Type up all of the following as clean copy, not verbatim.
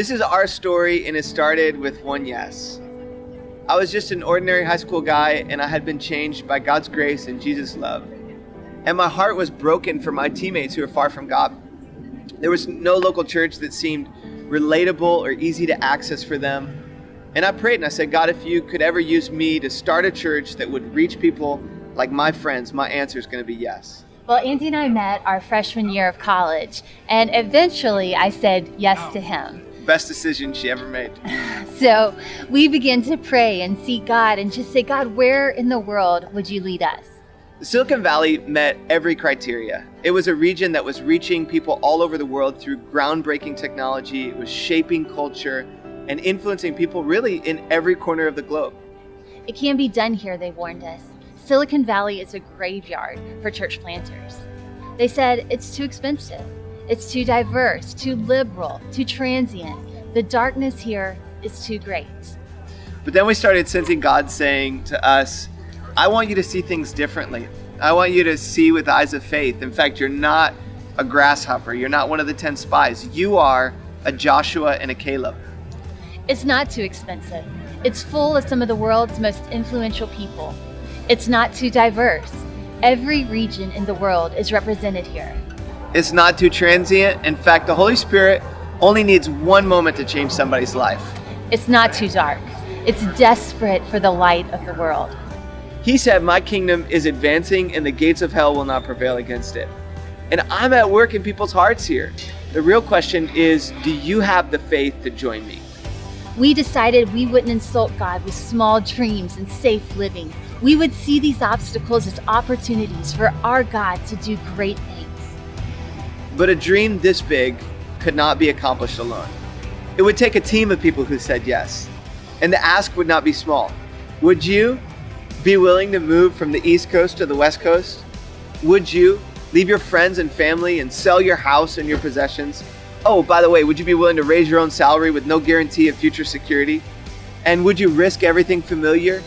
This is our story, and it started with one yes. I was just an ordinary high school guy, and I had been changed by God's grace and Jesus' love. And my heart was broken for my teammates who were far from God. There was no local church that seemed relatable or easy to access for them. And I prayed and I said, God, if you could ever use me to start a church that would reach people like my friends, my answer is going to be yes. Well, Andy and I met our freshman year of college, and eventually I said yes to him. Best decision she ever made. So we began to pray and seek God and just say, God, where in the world would you lead us? Silicon Valley met every criteria. It was a region that was reaching people all over the world through groundbreaking technology. It was shaping culture and influencing people really in every corner of the globe. It can be done here, they warned us. Silicon Valley is a graveyard for church planters. They said it's too expensive, it's too diverse, too liberal, too transient. The darkness here is too great. But then we started sensing God saying to us, I want you to see things differently. I want you to see with eyes of faith. In fact, you're not a grasshopper. You're not one of the 10 spies. You are a Joshua and a Caleb. It's not too expensive. It's full of some of the world's most influential people. It's not too diverse. Every region in the world is represented here. It's not too transient. In fact, the Holy Spirit only needs one moment to change somebody's life. It's not too dark. It's desperate for the light of the world. He said, my kingdom is advancing and the gates of hell will not prevail against it. And I'm at work in people's hearts here. The real question is, do you have the faith to join me? We decided we wouldn't insult God with small dreams and safe living. We would see these obstacles as opportunities for our God to do great things. But a dream this big could not be accomplished alone. It would take a team of people who said yes. And the ask would not be small. Would you be willing to move from the East Coast to the West Coast? Would you leave your friends and family and sell your house and your possessions? Oh, by the way, would you be willing to raise your own salary with no guarantee of future security? And would you risk everything familiar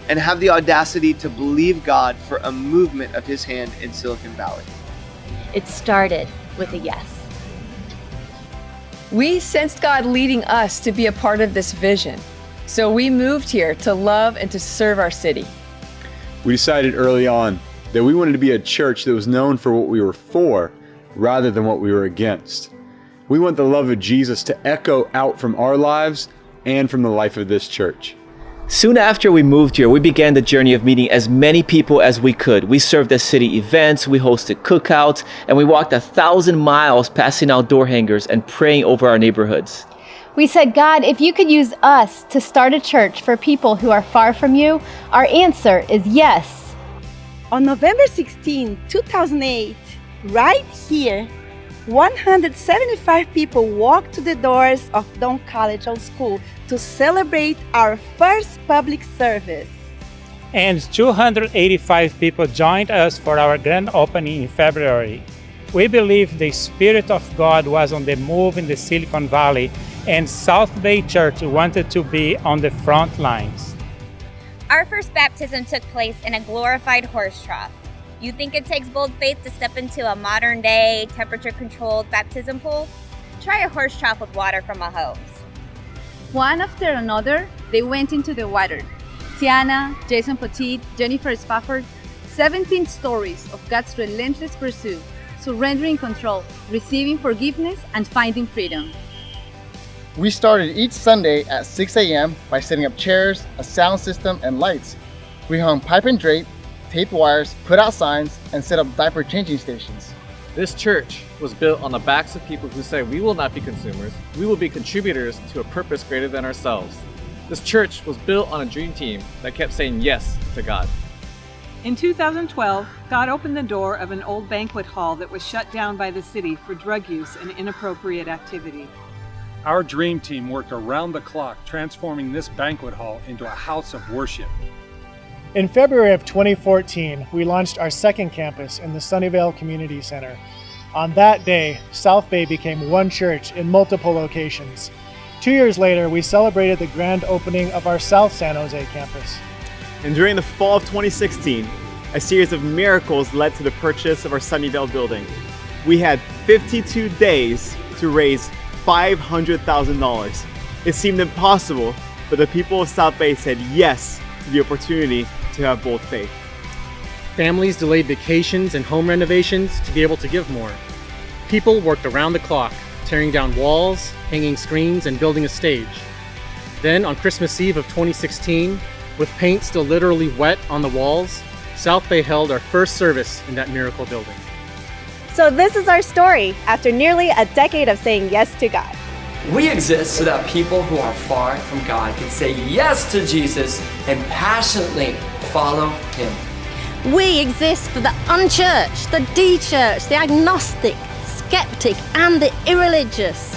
and have the audacity to believe God for a movement of His hand in Silicon Valley? It started with a yes. We sensed God leading us to be a part of this vision. So we moved here to love and to serve our city. We decided early on that we wanted to be a church that was known for what we were for rather than what we were against. We want the love of Jesus to echo out from our lives and from the life of this church. Soon after we moved here, we began the journey of meeting as many people as we could. We served at city events, we hosted cookouts, and we walked 1,000 miles passing out door hangers and praying over our neighborhoods. We said, God, if you could use us to start a church for people who are far from you, our answer is yes. On November 16, 2008, right here, 175 people walked to the doors of Don College School to celebrate our first public service. And 285 people joined us for our grand opening in February. We believe the Spirit of God was on the move in the Silicon Valley, and South Bay Church wanted to be on the front lines. Our first baptism took place in a glorified horse trough. You think it takes bold faith to step into a modern-day, temperature-controlled baptism pool? Try a horse trough with water from a hose. One after another, they went into the water. Tiana, Jason Petit, Jennifer Spafford, 17 stories of God's relentless pursuit, surrendering control, receiving forgiveness, and finding freedom. We started each Sunday at 6 a.m. by setting up chairs, a sound system, and lights. We hung pipe and drape, taped wires, put out signs, and set up diaper changing stations. This church was built on the backs of people who say we will not be consumers, we will be contributors to a purpose greater than ourselves. This church was built on a dream team that kept saying yes to God. In 2012, God opened the door of an old banquet hall that was shut down by the city for drug use and inappropriate activity. Our dream team worked around the clock, transforming this banquet hall into a house of worship. In February of 2014, we launched our second campus in the Sunnyvale Community Center. On that day, South Bay became one church in multiple locations. 2 years later, we celebrated the grand opening of our South San Jose campus. And during the fall of 2016, a series of miracles led to the purchase of our Sunnyvale building. We had 52 days to raise $500,000. It seemed impossible, but the people of South Bay said yes to the opportunity to have bold faith. Families delayed vacations and home renovations to be able to give more. People worked around the clock, tearing down walls, hanging screens, and building a stage. Then, on Christmas Eve of 2016, with paint still literally wet on the walls, South Bay held our first service in that miracle building. So this is our story after nearly a decade of saying yes to God. We exist so that people who are far from God can say yes to Jesus and passionately follow Him. We exist for the unchurched, the de-churched, the agnostic, skeptic, and the irreligious.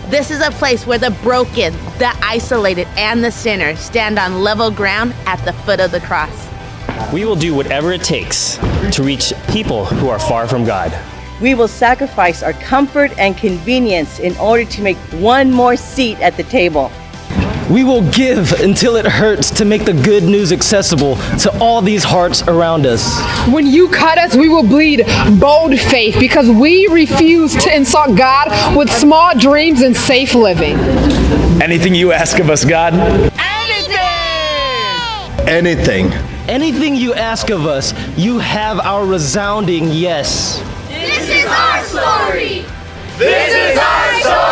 This is a place where the broken, the isolated, and the sinner stand on level ground at the foot of the cross. We will do whatever it takes to reach people who are far from God. We will sacrifice our comfort and convenience in order to make one more seat at the table. We will give until it hurts to make the good news accessible to all these hearts around us. When you cut us, we will bleed bold faith because we refuse to insult God with small dreams and safe living. Anything you ask of us, God. Anything. Anything you ask of us, you have our resounding yes. This is our story. This is our story.